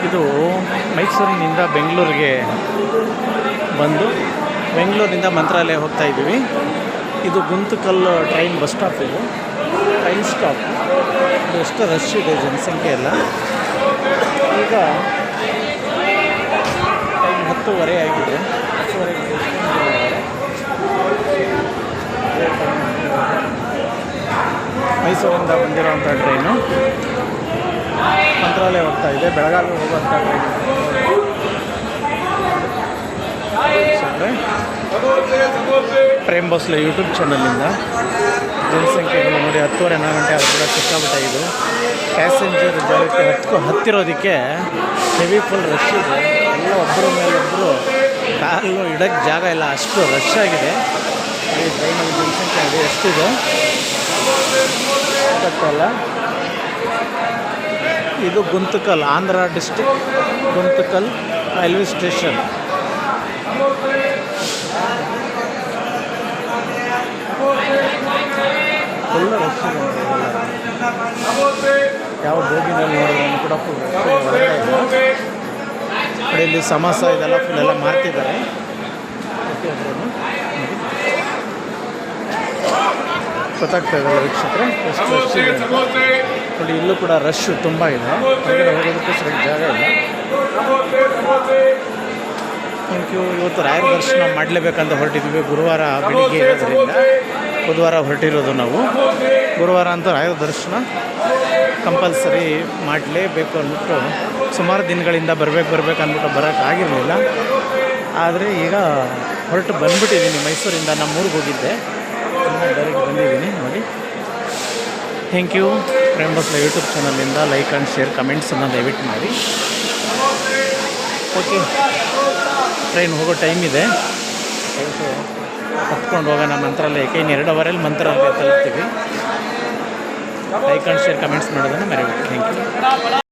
ಇದು ಮೈಸೂರಿನಿಂದ ಬೆಂಗಳೂರಿಗೆ ಬಂದು ಬೆಂಗಳೂರಿನಿಂದ ಮಂತ್ರಾಲಯ ಹೋಗ್ತಾ ಇದ್ದೀವಿ. ಇದು ಗುಂತಕಲ್ಲು ಟ್ರೈನ್ ಬಸ್ ಸ್ಟಾಪ್. ಇದು ಟ್ರೈನ್ ಸ್ಟಾಪ್. ಎಷ್ಟು ರಶ್ ಇದೆ, ಜನಸಂಖ್ಯೆ ಎಲ್ಲ. ಈಗ ಟೈಮ್ 10:30 ಆಗಿದೆ. 10:30 ಮೈಸೂರಿಂದ ಬಂದಿರೋವಂಥ ಟ್ರೈನು ಮಂತ್ರಾಲಯ ಹೋಗ್ತಾ ಇದೆ. ಬೆಳಗಾವಿ ಹೋಗುವಂಥ ಟ್ರೈನ್. ಪ್ರೇಮ್ ಭೋಸ್ಲೆ ಯೂಟ್ಯೂಬ್ ಚಾನಲಿಂದ ಜನಸಂಖ್ಯೆಗಳು ನೋಡಿ 10:30 ಗಂಟೆ ಅದು ಕೂಡ ಸಿಕ್ಕಾಬಿಟ್ಟೆ. ಇದು ಪ್ಯಾಸೆಂಜರ್ ಜಾಗಕ್ಕೆ ಹತ್ತಿರೋದಕ್ಕೆ ಹೆವಿ ಫುಲ್ ರಶ್ ಇದೆ. ಎಲ್ಲ ಒಬ್ಬರ ಮೇಲೊಬ್ಬರು ಕಾಲು ಇಡೋಕ್ಕೆ ಜಾಗ ಇಲ್ಲ, ಅಷ್ಟು ರಶ್ ಆಗಿದೆ. ಈ ಟ್ರೈನಲ್ಲಿ ಜನಸಂಖ್ಯೆ ಇದೆ ಎಷ್ಟಿದೆ ಗೊತ್ತಲ್ಲ. ಇದು Guntakal, Andhra district Guntakal railway station. Full rush ಇದೆ. ಯಾವ ಬೋಗಿನಲ್ಲಿ ನೋಡೋದನ್ನು ಕೂಡ ಫುಲ್ ಹೊರಗಡೆ ಇದೆ. ಇಲ್ಲಿ ಸಮೋಸ ಇದೆಲ್ಲ ಫುಲ್ ಎಲ್ಲ ಮಾರ್ತಿದ್ದಾರೆ. ಗೊತ್ತಾಗ್ತಾ ಇದೆ ವೀಕ್ಷಕರೇ ಎಷ್ಟು ರಶ್ ಇದೆ ನೋಡಿ. ಇಲ್ಲೂ ಕೂಡ ರಶ್ ತುಂಬ ಇದೆ. ಹೊರಗಡೆ ಹೋಗೋದಕ್ಕೂ ಸರಿ ಜಾಗ ಇಲ್ಲ. Thank you. ಇವತ್ತು ರಾಯರ ದರ್ಶನ ಮಾಡಲೇಬೇಕಂತ ಹೊರಟಿದ್ವಿ. ಗುರುವಾರ ಬೆಳಿಗ್ಗೆ ಇರೋದ್ರಿಂದ ಬುಧವಾರ ಹೊರಟಿರೋದು ನಾವು. ಗುರುವಾರ ಅಂತ ರಾಯರ ದರ್ಶನ ಕಂಪಲ್ಸರಿ ಮಾಡಲೇಬೇಕು ಅಂದ್ಬಿಟ್ಟು ಸುಮಾರು ದಿನಗಳಿಂದ ಬರಬೇಕು ಅಂದ್ಬಿಟ್ಟು ಬರೋಕ್ಕಾಗಿರಲಿಲ್ಲ. ಆದರೆ ಈಗ ಹೊರಟು ಬಂದುಬಿಟ್ಟಿದ್ದೀನಿ. ಮೈಸೂರಿಂದ ನಮ್ಮೂರಿಗೆ ಹೋಗಿದ್ದೆ, ಡೈರೆಕ್ಟ್ ಬಂದಿದ್ದೀನಿ ನೋಡಿ. Thank you. Prem Bhosle YouTube ಚಾನಲಿಂದ ಲೈಕ್ ಆ್ಯಂಡ್ ಶೇರ್ ಕಮೆಂಟ್ಸನ್ನು ದಯವಿಟ್ಟು ಮಾಡಿ. ಓಕೆ, ಟ್ರೈನ್ ಹೋಗೋ ಟೈಮ್ ಇದೆ. ಹತ್ಕೊಂಡು ಹೋಗೋಣ ಮಂತ್ರಾಲಯಕ್ಕೆ. ಇನ್ನು 2 ಅವರಲ್ಲಿ ಮಂತ್ರಾಲಯ ತಲುಪ್ತೀವಿ. ಲೈಕ್ ಆ್ಯಂಡ್ ಶೇರ್ ಕಮೆಂಟ್ಸ್ ಮಾಡೋದನ್ನು ಮರಿಬೇಡಿ. Thank you.